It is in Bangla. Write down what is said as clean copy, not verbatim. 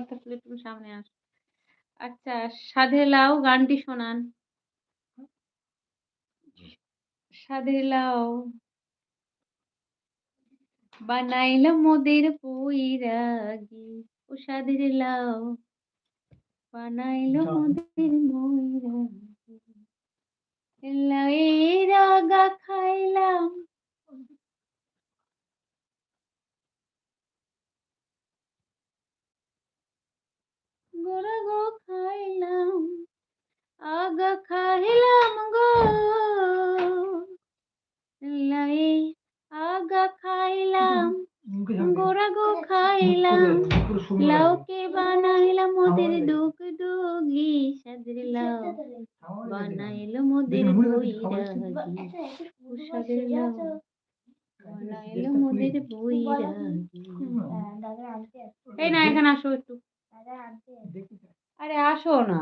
দরকার থাকলে তুমি সামনে আসো। আচ্ছা, সাধে লাউ গানটি শোনান। সাধে লাউ বানাইলাম মোদের বৈরাগী, ও সাধের লাউ বানাইলো মোদের বৈরাগী। লাউয়ের আগা খাইলাম, গোড়া গো খাইলাম, আগা খাইলাম গো, লাউয়ের আগা খাইলাম, গোড়া গো খাইলাম, লাউকে বানাইলাম মোদের ডুগডুগি, সাধের লাউ বানাইলো মোদের বৈরাগী, ও সাধের লাউ বানাইলো মোদের বৈরাগী। এই না, এখানে আসো একটু। আরে আসো না।